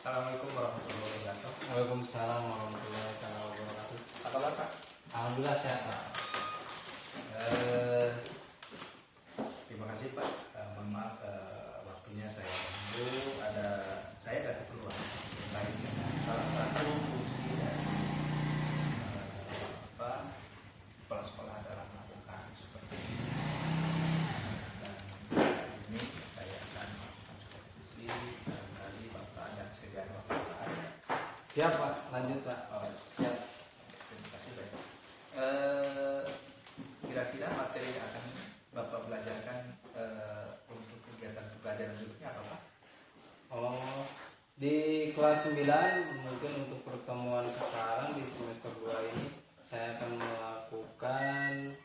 Assalamualaikum warahmatullahi wabarakatuh. Waalaikumsalam warahmatullahi wabarakatuh. Apa kabar Pak? Alhamdulillah sehat Pak. Terima kasih Pak. Mohon maaf waktunya saya menunggu. Saya ada keperluan terkait dengan salah satu fungsi dari kepala sekolah dalam melakukan supervisi. Dan hari ini saya akan melakukan supervisi kali Bapak dan sediaan waktu Pak ada. Siap Pak, lanjut Pak. Siap. Terima kasih Pak. Kira-kira materi yang akan Bapak belajarkan untuk kegiatan pembelajaran berikutnya apa Pak? Oh, di kelas 9 mungkin untuk pertemuan sekarang di semester 2 ini saya akan melakukan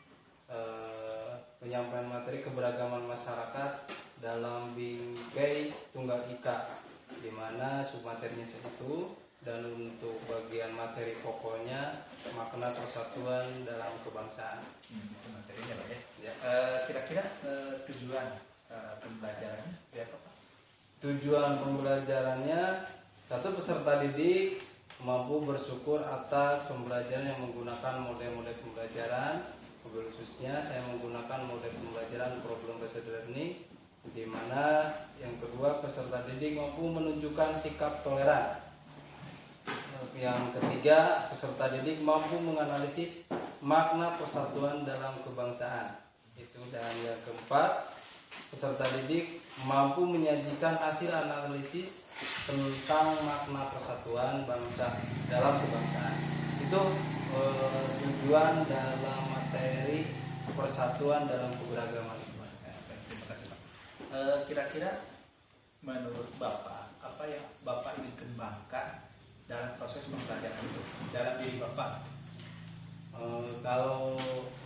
penyampaian materi keberagaman masyarakat dalam bingkai tunggal ika, di mana submaterinya segitu, dan untuk bagian materi pokoknya makna persatuan dalam kebangsaan. Itu materinya Pak ya. Ya. Kira-kira tujuan pembelajarannya seperti apa Pak? Tujuan pembelajarannya, satu, peserta didik mampu bersyukur atas pembelajaran yang menggunakan model-model pembelajaran. Khususnya saya menggunakan model pembelajaran problem based learning, di mana yang kedua, peserta didik mampu menunjukkan sikap toleran. Yang ketiga, peserta didik mampu menganalisis makna persatuan dalam kebangsaan. Itu. Dan yang keempat, peserta didik mampu menyajikan hasil analisis tentang makna persatuan bangsa dalam kebangsaan. Itu tujuan dalam materi persatuan dalam keberagaman. Terima kasih Pak. Kira-kira menurut Bapak, apa yang Bapak ingin kembangkan dalam proses pembelajaran itu, dalam diri Bapak? Kalau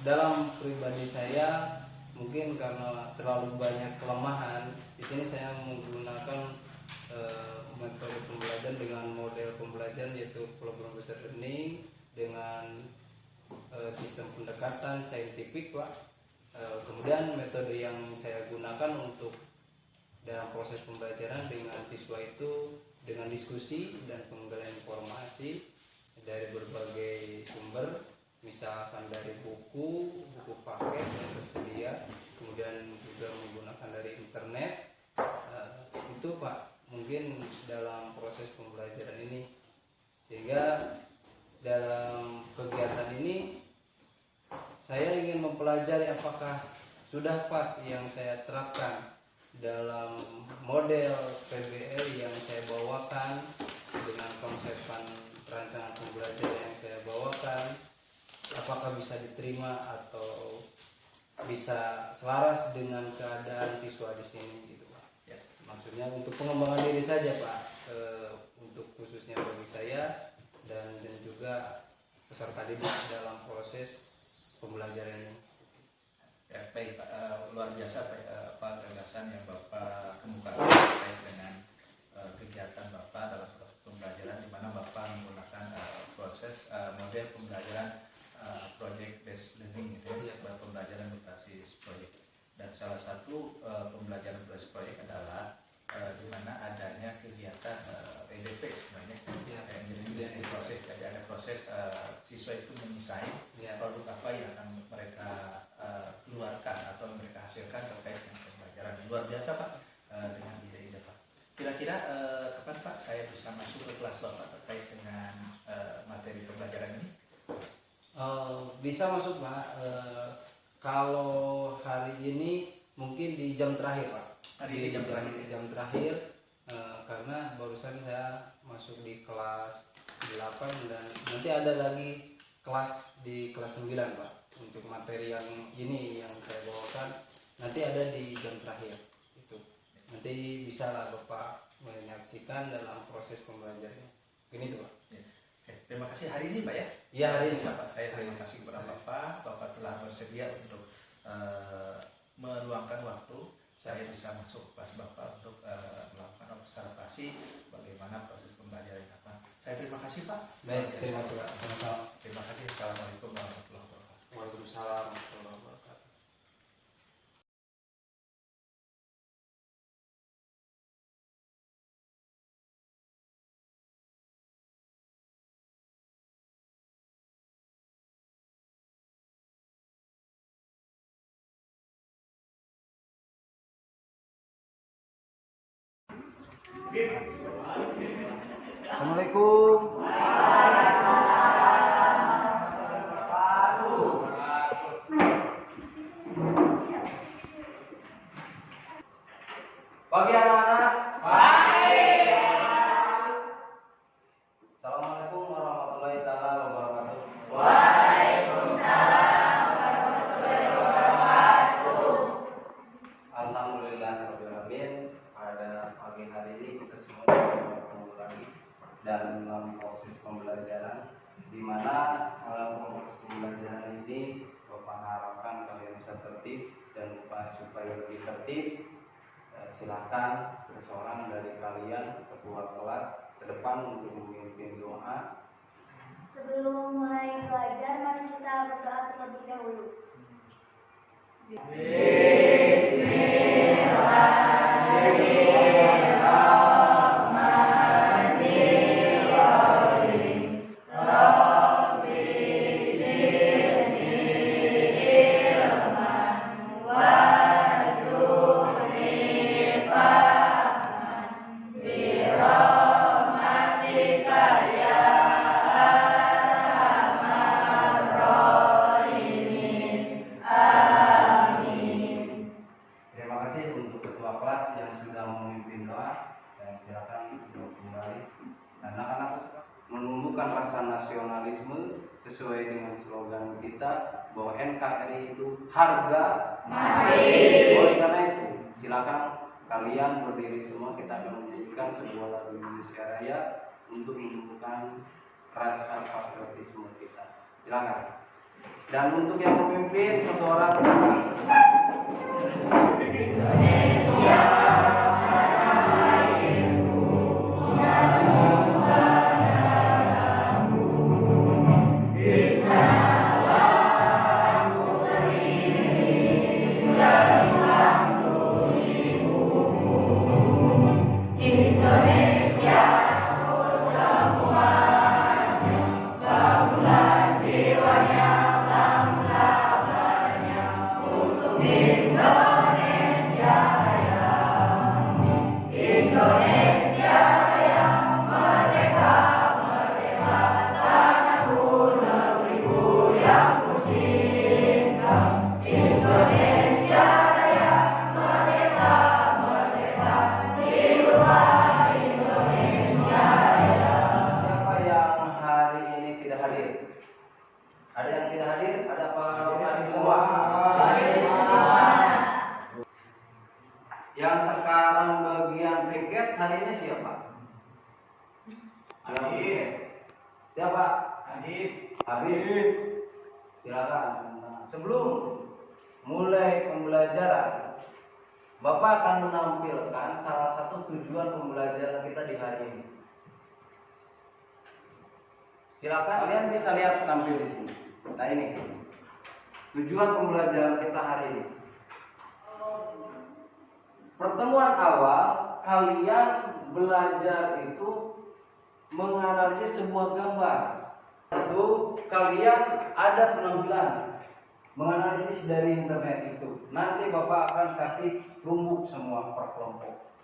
dalam pribadi saya, mungkin karena terlalu banyak kelemahan, di sini saya menggunakan metode pembelajaran dengan model pembelajaran yaitu problem based learning dengan sistem pendekatan saintifik Pak. Kemudian metode yang saya gunakan untuk dalam proses pembelajaran dengan siswa itu dengan diskusi dan penggalian informasi dari berbagai sumber, misalkan dari buku paket yang tersedia, kemudian juga menggunakan dari internet. Itu Pak, mungkin dalam proses pembelajaran ini, sehingga dalam kegiatan ini saya ingin mempelajari apakah sudah pas yang saya terapkan dalam model PBL yang saya bawakan dengan konsep rancangan pembelajaran yang saya bawakan, apakah bisa diterima atau bisa selaras dengan keadaan siswa di sini gitu Pak. Ya. Maksudnya untuk pengembangan diri saja Pak, untuk khususnya bagi saya dan juga peserta didik dalam proses pembelajaran ini. Ya, baik Pak, luar biasa Pak, gagasan yang Bapak kemukakan terkait dengan kegiatan Bapak dalam proses pembelajaran, di mana Bapak menggunakan proses model pembelajaran project based learning gitu ya, pembelajaran berbasis proyek. Dan salah satu pembelajaran berbasis proyek adalah di mana adanya kegiatan PDP sebenarnya, jadi proses. Jadi ada proses siswa itu mendesain produk apa yang akan mereka keluarkan atau mereka hasilkan terkait dengan pembelajaran. Luar biasa Pak dengan ide-ide Pak. Kira-kira kapan Pak saya bisa masuk ke kelas Bapak terkait dengan materi pembelajaran ini? Bisa masuk Pak. Kalau hari ini mungkin di jam terakhir Pak. Di jam terakhir karena barusan saya masuk di kelas 8 dan nanti ada lagi kelas di kelas 9 Pak. untuk materi yang ini yang saya bawakan nanti ada di jam terakhir itu. Nanti bisa lah Bapak menyaksikan dalam proses pembelajarannya. Ini tuh Pak. Ya. Oke, terima kasih hari ini Pak ya. Iya hari ini Pak. Saya terima kasih kepada Bapak telah bersedia untuk meluangkan waktu saya bisa masuk kelas Bapak untuk melakukan observasi bagaimana proses pembelajaran Bapak. Saya terima kasih Pak. Baik, terima kasih Pak. Sama-sama. Terima kasih. Assalamualaikum warahmatullahi wabarakatuh. Waalaikumsalam warahmatullahi wabarakatuh. Assalamualaikum. Pagi anak-anak. Assalamualaikum warahmatullahi taala wabarakatuh. Alhamdulillahirobbilalamin. Pada pagi hari ini kita semua bertemu lagi dalam proses pembelajaran, di mana dalam proses pembelajaran ini Bapak harapkan kalian bisa tertib dan supaya lebih tertib. Silakan seseorang dari kalian ketua kelas ke depan untuk memimpin doa. Sebelum mulai belajar, mari kita berdoa terlebih dahulu. Terima kasih untuk ketua kelas yang sudah memimpin doa, dan silakan untuk kembali. Anak-anak menumbuhkan rasa nasionalisme sesuai dengan slogan kita bahwa NKRI itu harga mati. Oleh karena itu, silakan kalian berdiri semua, kita akan menyanyikan sebuah lagu Indonesia Raya untuk menumbuhkan rasa patriotisme kita. Silakan. Dan untuk yang memimpin satu orang. Siapa yang hari ini tidak hadir? Ada yang tidak hadir? Ada apa? Hadir semua. Yang sekarang bagian piket hari ini siapa? Habib. Siapa? Habib. Silakan. Nah, sebelum mulai pembelajaran, Bapak akan menampilkan salah satu tujuan pembelajaran kita di hari ini. Silakan kalian bisa lihat tampil di sini. Nah ini tujuan pembelajaran kita hari ini. Pertemuan awal kalian belajar itu menganalisis sebuah gambar. Itu kalian ada penampilan menganalisis dari internet itu. Nanti Bapak akan kasih rumput semua per kelompok.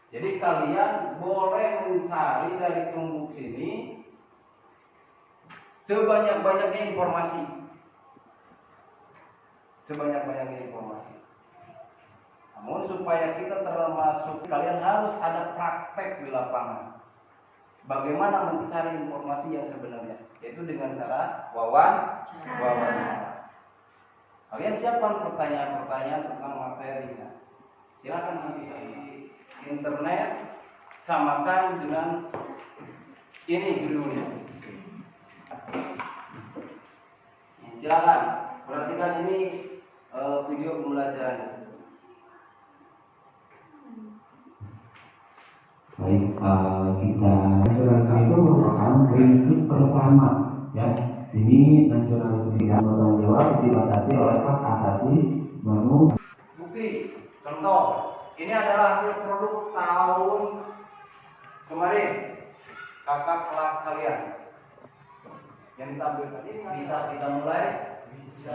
Jadi kalian boleh mencari dari rumput sini sebanyak-banyaknya informasi. Sebanyak-banyaknya informasi. Namun supaya kita termasuk, kalian harus ada praktek di lapangan. bagaimana mencari informasi yang sebenarnya, yaitu dengan cara wawancara. Kalian siapkan pertanyaan-pertanyaan tentang materinya. Silakan nanti di internet samakan dengan ini judulnya. Silakan perhatikan ini video pembelajaran. Baik, kita nasionalisme itu merupakan prinsip pertama, ya. Ini nasionalisme yang bertanggung jawab dibatasi oleh hak asasi manusia. Bukti, contoh, ini adalah hasil produk tahun kemarin kakak kelas kalian yang ditampilkan. Ini bisa kita mulai? Bisa.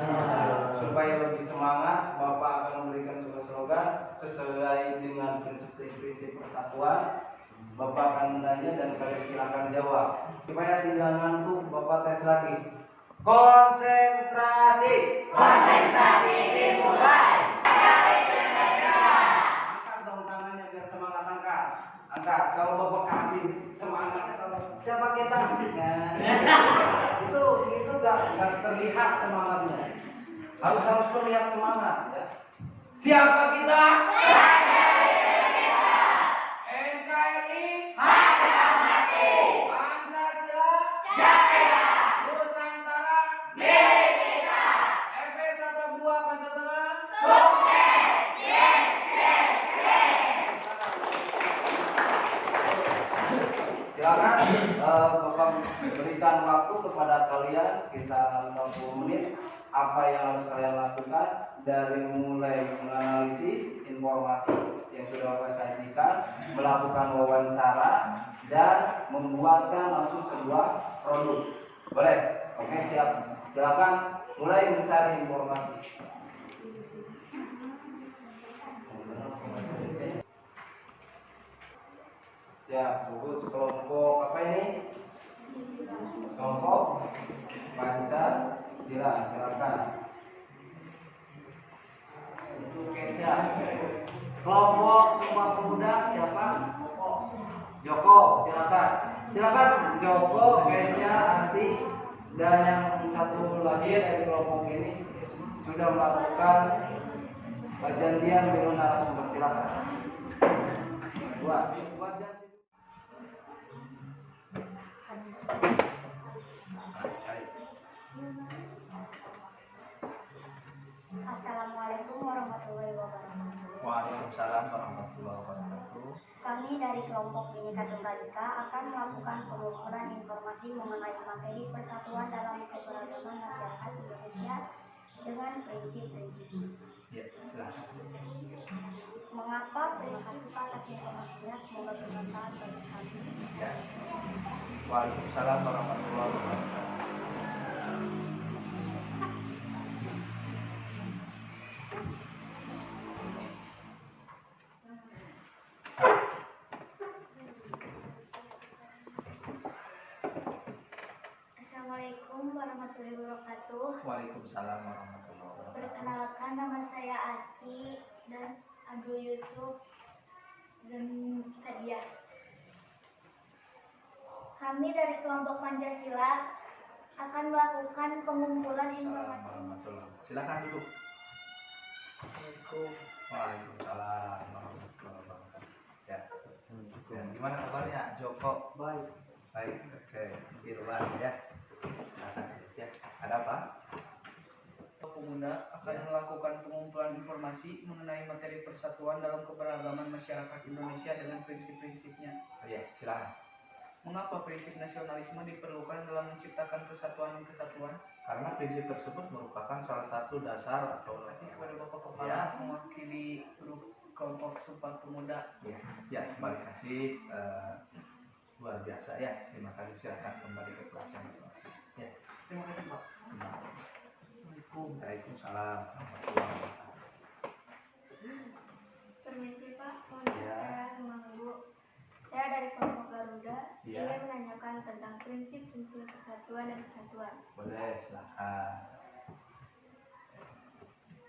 Supaya lebih semangat, Bapak akan memberikan sebuah slogan sesuai dengan prinsip-prinsip persatuan. Bapak akan menanya dan kalian silakan jawab. Supaya tidak ngantuk, Bapak tes lagi. Konsentrasi. Konsentrasi dimulai. Angkat dong tangannya biar semangat, angkat. Angkat. Kalau Bapak kasih semangat, siapa kita? Itu nggak terlihat semangatnya. Harus terlihat semangat, ya. Siapa kita? NKRI harga mati. Pancasila jaya. Nusantara milik kita. FP 12 Pancasila sukses. Yes. Silakan Bapak berikan waktu kepada kalian kisaran 60 menit. Apa yang harus kalian lakukan dari mulai menganalisis informasi yang sudah Bapak sajikan, melakukan wawancara, dan membuatkan langsung sebuah produk. Boleh? Oke, siap. Silakan mulai mencari informasi. Siap, fokus kelompok apa ini? Kelompok Pancasila, silakan. Untuk Kesya. Kelompok Sumpah Pemuda siapa? Joko, silakan. Silakan Joko, Kesya, Asti, dan yang satu lagi dari kelompok ini sudah melakukan perjanjian dengan narasumber, silakan. Buat janji. Assalamualaikum warahmatullahi wabarakatuh. Waalaikumsalam warahmatullahi wabarakatuh. Kami dari kelompok Bhinneka Tunggal Ika akan melakukan pengumpulan informasi mengenai materi persatuan dalam keberagaman masyarakat Indonesia dengan prinsip-prinsip. Ya, silakan. Mengapa prinsip atas informasinya? Semoga bermanfaat bagi kami. Ya. Waalaikumsalam warahmatullahi wabarakatuh. Assalamualaikum warahmatullahi wabarakatuh. Waalaikumsalam warahmatullahi wabarakatuh. Perkenalkan, nama saya Asti dan Abdul Yusuf dan Sadia. Kami dari kelompok Pancasila akan melakukan pengumpulan informasi. Silakan duduk. Waalaikumsalam warahmatullahi wabarakatuh. Ya. Dan gimana kabarnya, Joko? Baik. Baik. Oke. Irwan ya. Silakan. Ya. Ada apa? Pemuda akan melakukan pengumpulan informasi mengenai materi persatuan dalam keberagaman masyarakat Indonesia dengan prinsip-prinsipnya. Ya, silakan. Mengapa prinsip nasionalisme diperlukan dalam menciptakan kesatuan? Karena prinsip tersebut merupakan salah satu dasar atau Terima kasih kepada Bapak Kepala Ya. mewakili grup kelompok Sumpah Pemuda. Ya, terima kasih. Luar biasa ya. Terima kasih. Silakan kembali ke kelasnya masing-masing. Ya. Terima kasih Pak. Waalaikumsalam warahmatullahi wabarakatuh. Permisi Pak, mohon Ya. saya mengganggu. Saya dari kelompok Garuda Ya. ingin menanyakan tentang prinsip-prinsip persatuan dan kesatuan. Boleh, silakan.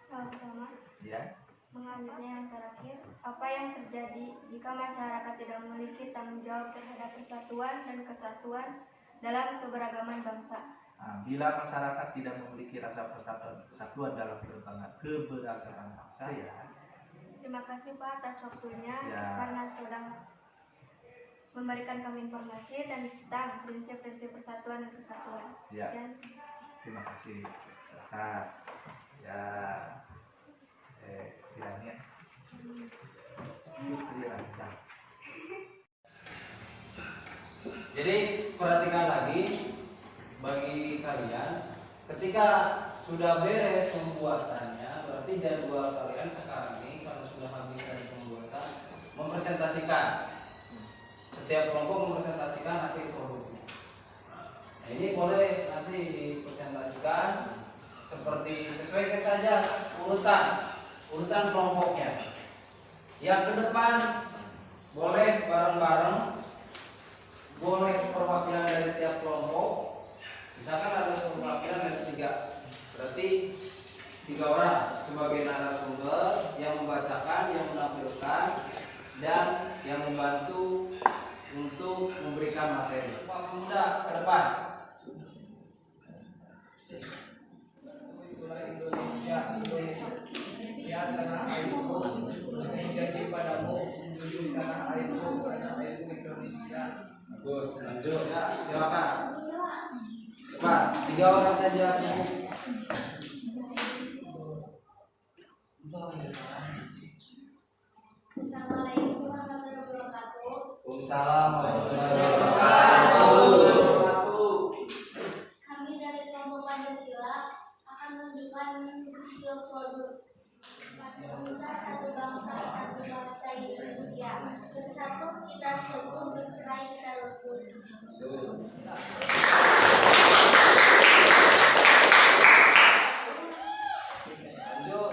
Salam pertama, Ya. Mengakhirnya yang terakhir, apa yang terjadi jika masyarakat tidak memiliki tanggung jawab terhadap persatuan dan kesatuan dalam keberagaman bangsa? Nah, bila masyarakat tidak memiliki rasa persatuan dalam keberagaman bangsa, ya. Terima kasih Pak atas waktunya Ya. karena sudah memberikan kami informasi tentang prinsip-prinsip persatuan dan kesatuan. Ya. Dan Terima kasih. Silakan. Ya. Kiranya. Jadi perhatikan lagi bagi kalian, ketika sudah beres pembuatannya, berarti jadwal kalian sekarang ini karena sudah habis dari pembuatan, mempresentasikan. Setiap kelompok mempresentasikan hasil produknya. Nah, ini boleh nanti dipresentasikan seperti sesuaikan saja urutan kelompoknya. Yang ke depan boleh bareng-bareng, boleh perwakilan dari tiap kelompok. Misalkan ada perwakilan dari 3, berarti 3 orang sebagai narasumber yang membacakan, yang menampilkan, dan yang membantu untuk memberikan materi. Pak Pemuda ke depan. Itulah Indonesia tanah airku, janji padamu menjunjung tanah airku Indonesia. Bagus, lanjut ya, silakan. Cepat, 3 orang saja. Assalamualaikum warahmatullahi wabarakatuh. Waalaikumsalam warahmatullahi wabarakatuh. Kami dari kelompok Pancasila akan menunjukkan hasil produk satu nusa, satu bangsa Indonesia. Bersatu kita teguh, bercerai kita rukun. Lanjut.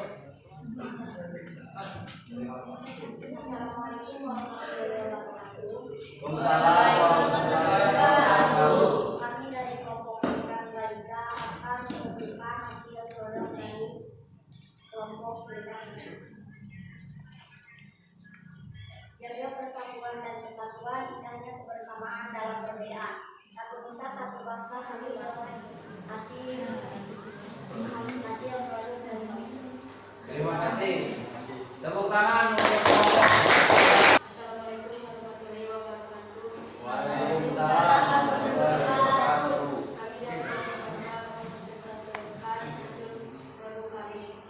Assalamualaikum warahmatullahi wabarakatuh. Waalaikumsalam warahmatullahi wabarakatuh. Kami dari kelompok Pendidikan Balika akan menunjukkan hasil produk dari kelompok pendidikan. Jaga persatuan dan kesatuan, indahnya kebersamaan dalam perbedaan. Satu nusa, satu bangsa, satu bangsa. Hasil produk dari bangsa. Terima kasih. Tepuk tangan untuk kelompok. Assalamualaikum warahmatullahi wabarakatuh. Waalaikumsalam warahmatullahi wabarakatuh. Kami dari kelompok Bangsa mempresentasikan hasil produk kami.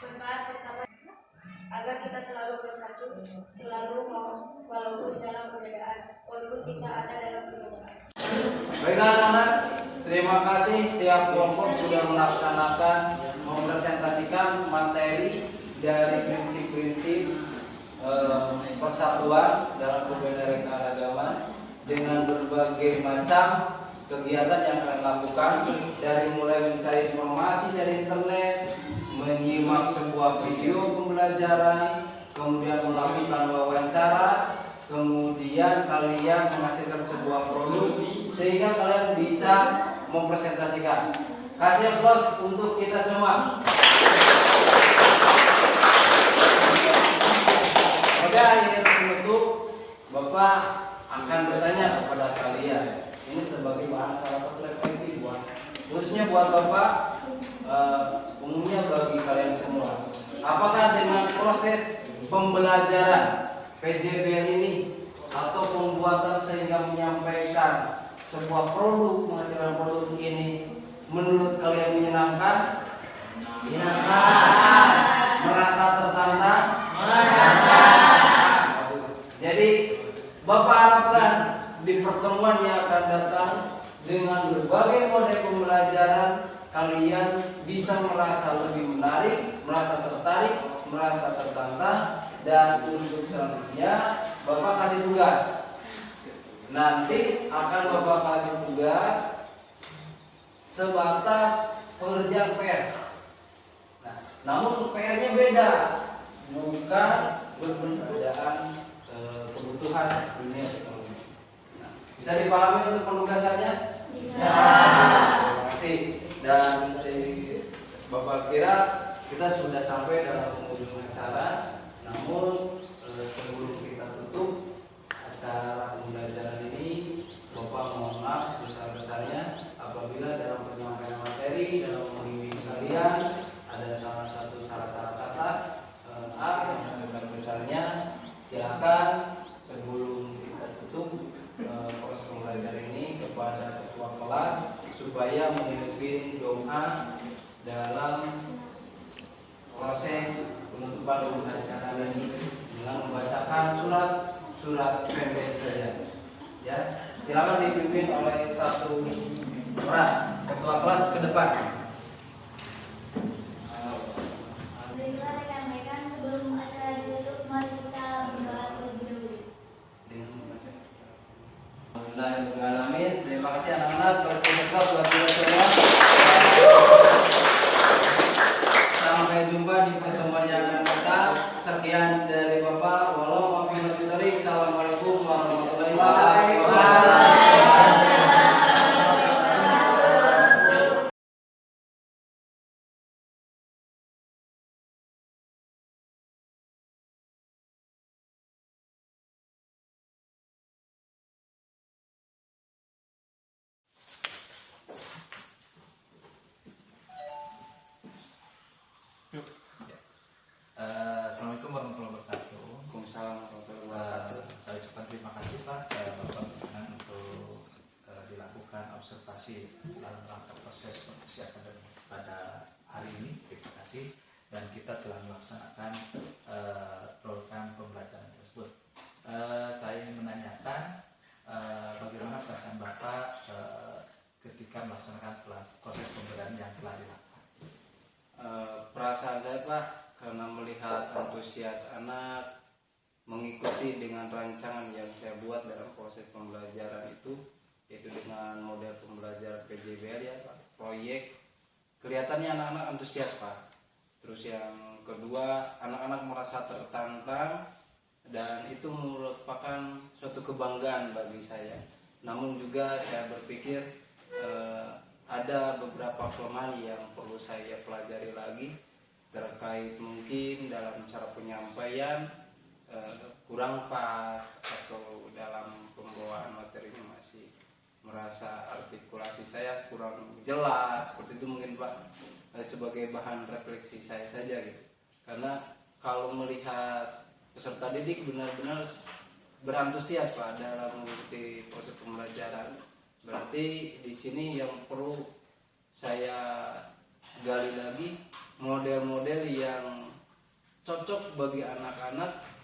Manfaat pertama, agar kita selalu bersatu, selalu mau walaupun dalam perbedaan, walaupun kita ada dalam perbedaan. Baiklah anak-anak, terima kasih tiap kelompok sudah melaksanakan mempresentasikan materi dari prinsip-prinsip persatuan dalam kebenekaan dengan berbagai macam kegiatan yang kalian lakukan, dari mulai mencari informasi dari internet, menyimak sebuah video pembelajaran, kemudian melakukan wawancara, kemudian kalian menghasilkan sebuah produk sehingga kalian bisa mempresentasikan. Kasih aplaus untuk kita semua. Pada akhir penutup, Bapak akan bertanya kepada kalian. Ini sebagai bahan salah satu refleksi khususnya buat Bapak, umumnya bagi kalian semua. Apakah dengan proses pembelajaran PJBL ini atau pembuatan sehingga menyampaikan sebuah produk, menghasilkan produk ini menurut kalian menyenangkan? Menyenangkan. Merasa tertantang? Merasa. Jadi Bapak harapkan di pertemuan yang akan datang dengan berbagai model pembelajaran kalian bisa merasa lebih menarik, merasa tertarik, merasa tertantang. Dan untuk selanjutnya Bapak kasih tugas. Nanti akan Bapak kasih tugas sebatas pengerjaan PR. Nah, namun PR-nya beda, bukan berbedaan kebutuhan dunia teknologi. Nah, bisa dipahami untuk penugasannya? Bisa. Terima kasih. Dan Bapak kira kita sudah sampai dalam penghujung acara, namun sebelum kita tutup acara pembelajaran ini, Bapak mohon maaf sebesar-besarnya apabila dalam penyampaian materi, dalam membimbing kalian ada salah satu salah kata yang sebesar-besarnya, silakan sebelum kita tutup proses pembelajaran ini kepada ketua kelas supaya memimpin doa dalam proses penutupan pembelajaran ini dengan membacakan surat pendek saja. Ya, silakan dipimpin oleh satu orang ketua kelas ke depan. Baiklah rekan-rekan, sebelum acara ditutup, mari kita berdoa terlebih dahulu. Alhamdulillahirrahmanirrahim. Terima kasih anak-anak, bersemangat buat kita. Sampai jumpa di pertemuan yang akan datang. Sekian dari Bapak. Assalamualaikum warahmatullahi wabarakatuh. Assalamualaikum warahmatullahi wabarakatuh. Waalaikumsalam warahmatullahi wabarakatuh. Saya ucapkan terima kasih Pak Bapak berkenan untuk dilakukan observasi dalam rangka proses kompetisi akademik pada hari ini. Terima kasih, dan kita telah melaksanakan program pembelajaran tersebut. Saya ingin menanyakan bagaimana perasaan Bapak ketika melaksanakan proses pembelajaran yang telah dilakukan. Perasaan saya Pak, karena melihat antusias anak mengikuti dengan rancangan yang saya buat dalam proses pembelajaran itu, yaitu dengan model pembelajaran PJBL ya Pak, proyek, kelihatannya anak-anak antusias Pak. Terus yang kedua, anak-anak merasa tertantang dan itu merupakan suatu kebanggaan bagi saya. Namun juga saya berpikir ada beberapa kelemahan yang perlu saya pelajari lagi, terkait mungkin dalam cara penyampaian kurang pas, atau dalam pembawaan materinya masih merasa artikulasi saya kurang jelas, seperti itu mungkin Pak, sebagai bahan refleksi saya saja gitu. Karena kalau melihat peserta didik benar-benar berantusias Pak dalam mengikuti proses pembelajaran, berarti di sini yang perlu saya gali lagi model-model yang cocok bagi anak-anak,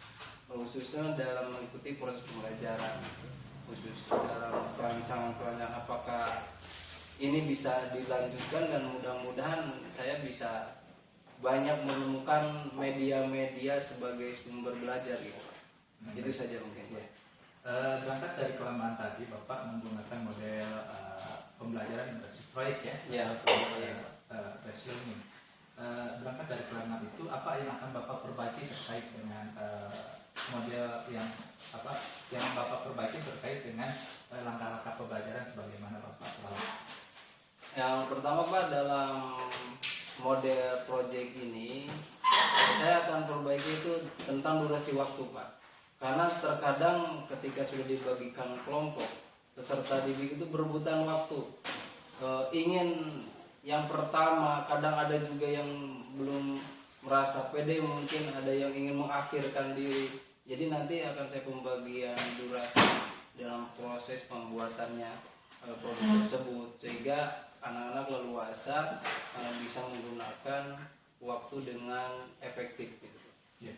khususnya dalam mengikuti proses pembelajaran, khusus dalam perancangan-perancangan apakah ini bisa dilanjutkan, dan mudah-mudahan saya bisa banyak menemukan media-media sebagai sumber belajar gitu. Itu saja mungkin Pak. Berangkat dari kelemahan tadi, Bapak menggunakan model pembelajaran berbasis proyek ya, based learning. Berangkat dari kelemahan itu, apa yang akan Bapak perbaiki terkait dengan model yang Bapak perbaiki terkait dengan langkah-langkah pembelajaran sebagaimana Bapak lakukan? Yang pertama Pak, dalam model proyek ini saya akan perbaiki itu tentang durasi waktu Pak. Karena terkadang ketika sudah dibagikan kelompok, peserta didik itu berebutan waktu, ingin yang pertama, kadang ada juga yang belum merasa pede, mungkin ada yang ingin mengakhirkan diri. Jadi nanti akan saya pembagian durasi dalam proses pembuatannya produk tersebut, sehingga anak-anak leluasa bisa menggunakan waktu dengan efektif gitu. Ya.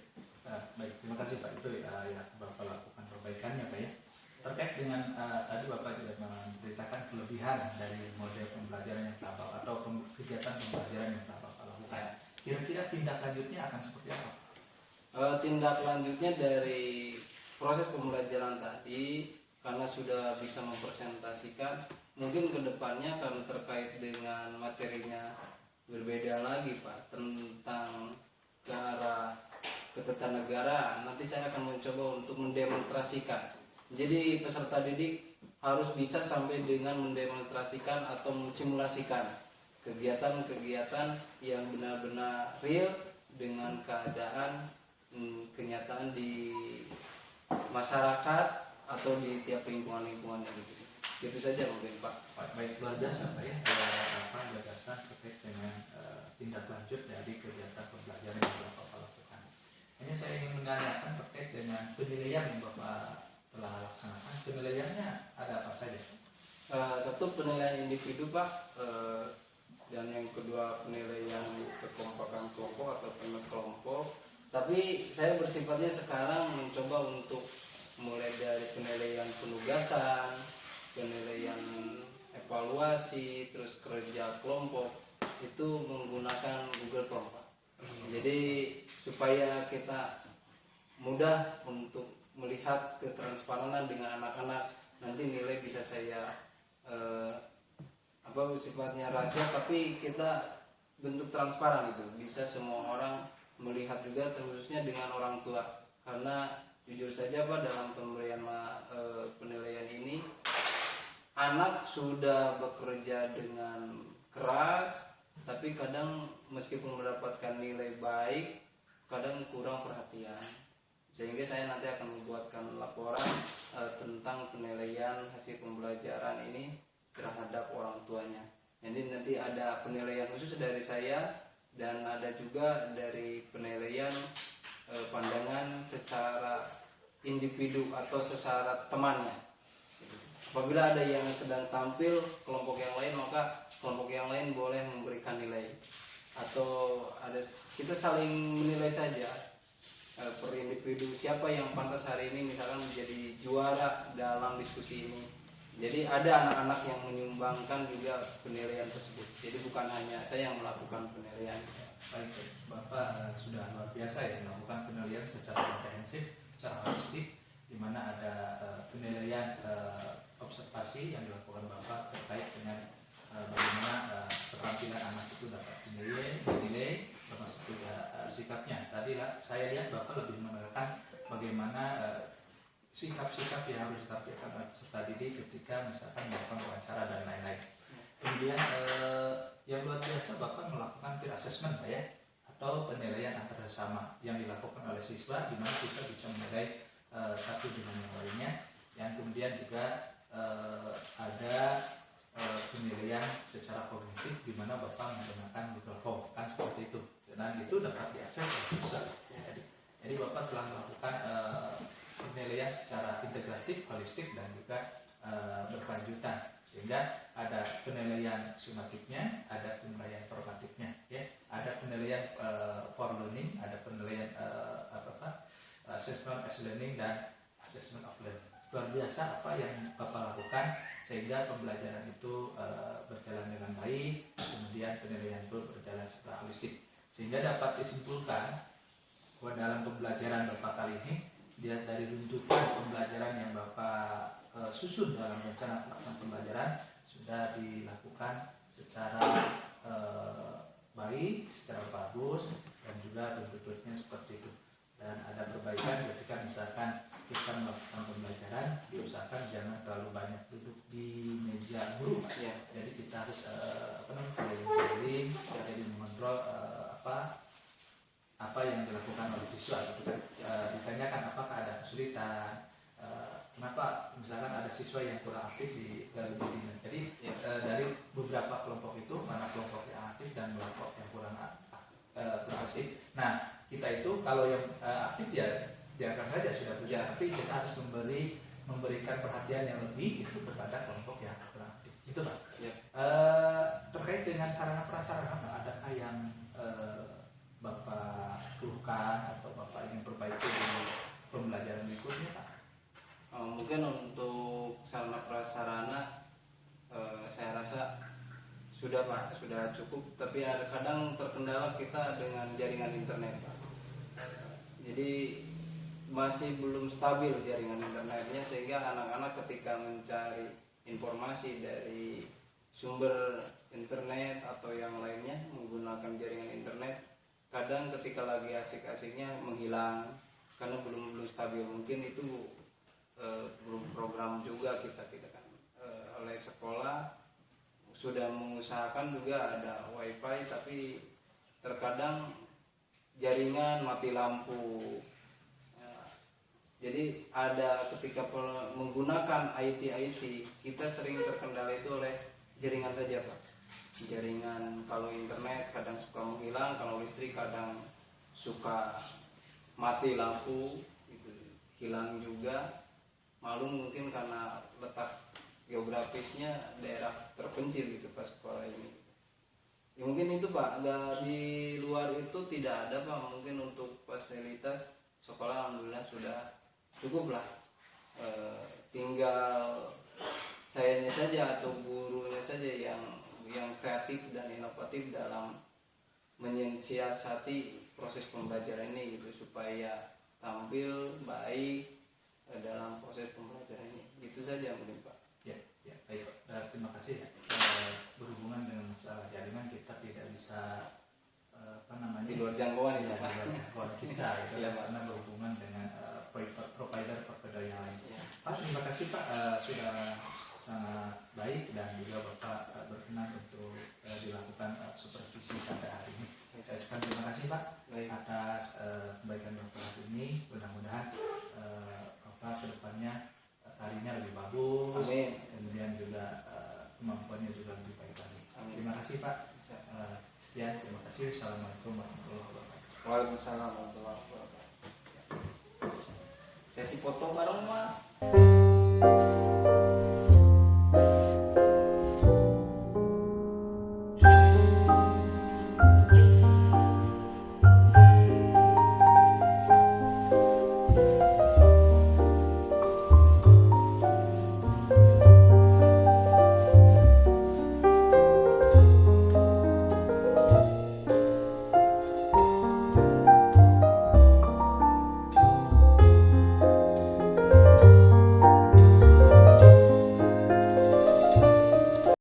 Baik, terima kasih Pak, itu yang Bapak lakukan perbaikannya Pak ya. Terkait dengan tadi Bapak juga menceritakan kelebihan dari model pembelajaran yang telah Bapak, atau kegiatan pembelajaran yang telah Bapak lakukan. Kira-kira tindak lanjutnya akan seperti apa? Tindak lanjutnya dari proses pembelajaran tadi, karena sudah bisa mempresentasikan, mungkin kedepannya karena terkait dengan materinya berbeda lagi Pak, tentang ke arah ketatanegaraan, nanti saya akan mencoba untuk mendemonstrasikan. Jadi peserta didik harus bisa sampai dengan mendemonstrasikan atau mensimulasikan kegiatan-kegiatan yang benar-benar real dengan keadaan kenyataan di masyarakat atau di tiap lingkungan-lingkungan gitu. Gitu saja mungkin Pak. Baik, luar biasa Pak ya, gagasan terkait dengan tindak lanjut dari kegiatan pembelajaran yang Bapak lakukan. Ini saya ingin menanyakan terkait dengan penilaian yang Bapak telah laksanakan. Penilaiannya ada apa saja? Satu, penilaian individu Pak, dan yang kedua penilaian kekompakan kelompok atau kelompok. Tapi saya bersifatnya sekarang mencoba untuk mulai dari penilaian penugasan, penilaian evaluasi, terus kerja kelompok itu menggunakan Google Form Pak. Jadi supaya kita mudah untuk melihat ketransparan dengan anak-anak, nanti nilai bisa saya sifatnya rahasia tapi kita bentuk transparan gitu, bisa semua orang melihat juga, terkhususnya dengan orang tua. Karena jujur saja Pak, dalam pemberian penilaian ini anak sudah bekerja dengan keras, tapi kadang meskipun mendapatkan nilai baik, kadang kurang perhatian. Sehingga saya nanti akan membuatkan laporan tentang penilaian hasil pembelajaran ini terhadap orang tuanya. Jadi nanti ada penilaian khusus dari saya dan ada juga dari penilaian pandangan secara individu atau secara temannya. Apabila ada yang sedang tampil kelompok yang lain, maka kelompok yang lain boleh memberikan nilai, atau ada kita saling menilai saja per individu siapa yang pantas hari ini misalkan menjadi juara dalam diskusi ini. Jadi ada anak-anak yang menyumbangkan juga penilaian tersebut. Jadi bukan hanya saya yang melakukan penilaian. Baik, Bapak sudah luar biasa ya melakukan penilaian secara komprehensif, secara holistik, di mana ada penilaian observasi yang dilakukan Bapak terkait dengan bagaimana keterampilan anak itu dapat dinilai, termasuk juga sikapnya. Tadi saya lihat Bapak lebih menekankan bagaimana sikap-sikap yang harus ditampilkan oleh peserta didik ketika misalkan melakukan wawancara dan lain-lain. Kemudian yang luar biasa Bapak melakukan peer assessment Pak ya, atau penilaian antar sesama yang dilakukan oleh siswa, di mana siswa bisa menilai satu dengan yang lainnya. Yang kemudian juga ada penilaian secara kognitif, di mana Bapak menggunakan Google Form kan seperti itu, dan itu dapat diakses oleh siswa. Jadi Bapak telah melakukan penilaian secara integratif, holistik, dan juga berkelanjutan, sehingga ada penilaian sumatifnya, ada penilaian formatifnya, ya, ada penilaian for learning, ada penilaian assessment as learning, dan assessment of learning. Luar biasa apa yang Bapak lakukan sehingga pembelajaran itu berjalan dengan baik, kemudian penilaian itu berjalan secara holistik, sehingga dapat disimpulkan bahwa dalam pembelajaran Bapak kali ini, dilihat dari runtutan pembelajaran yang Bapak susun dalam rencana pelaksanaan pembelajaran sudah dilakukan secara baik, secara bagus, dan juga bentuk-bentuknya seperti itu. Dan ada perbaikan ketika misalkan kita melakukan pembelajaran, diusahakan jangan terlalu banyak duduk di meja guru, ya. Jadi kita harus keliling-keliling, jadi mengontrol apa yang dilakukan oleh siswa. Kita ditanyakan apakah ada kesulitan, kenapa misalkan ada siswa yang kurang aktif di webinar. Jadi dari beberapa kelompok itu, mana kelompok yang aktif dan kelompok yang kurang aktif. Nah, kita itu kalau yang aktif ya biarkan saja sudah berjalan, tapi kita harus memberikan perhatian yang lebih itu kepada kelompok yang kurang aktif. Itu Pak. Terkait dengan sarana prasarana, adakah yang Bapak keluhkan atau Bapak ingin perbaiki di pembelajaran berikutnya Pak? Mungkin untuk sarana prasarana saya rasa sudah Pak, sudah cukup. Tapi ada kadang terkendala kita dengan jaringan internet Pak. Jadi masih belum stabil jaringan internetnya, sehingga anak-anak ketika mencari informasi dari sumber internet atau yang lainnya menggunakan jaringan internet, kadang ketika lagi asik-asiknya menghilang karena belum stabil. Mungkin itu belum program juga kita kan oleh sekolah sudah mengusahakan juga ada wifi, tapi terkadang jaringan mati lampu. Jadi ada ketika menggunakan IT kita sering terkendala itu oleh jaringan saja Pak. Jaringan kalau internet kadang suka menghilang, kalau listrik kadang suka mati lampu, itu hilang juga. Malum mungkin karena letak geografisnya daerah terpencil gitu Pak sekolah ini. Ya mungkin itu Pak, di luar itu tidak ada Pak. Mungkin untuk fasilitas sekolah alhamdulillah sudah cukup lah. Tinggal sayanya saja atau gurunya saja yang kreatif dan inovatif dalam menyiasati proses pembelajaran ini gitu, supaya tampil baik dalam proses pembelajaran ini. Itu saja mungkin Pak. Ya, baik. Terima kasih ya. Berhubungan dengan masalah jaringan kita tidak bisa Di luar jangkauan ya, ya Pak. di luar jangkauan kita gitu, Iya, Pak. karena berhubungan dengan provider yang lain. Ya. Pak, terima kasih Pak, sudah sangat baik dan juga Bapak berkenan untuk dilakukan supervisi pada hari ini. Saya ucapkan terima kasih Pak Baik. atas kebaikan Bapak hari ini. Mudah-mudahan Bapak kedepannya karirnya lebih bagus, Amin. kemudian juga kemampuannya juga lebih baik lagi. Amin. Terima kasih Pak. Sekian, terima kasih. Assalamualaikum warahmatullahi wabarakatuh. Waalaikumsalam warahmatullahi wabarakatuh. Sesi foto bareng Pak.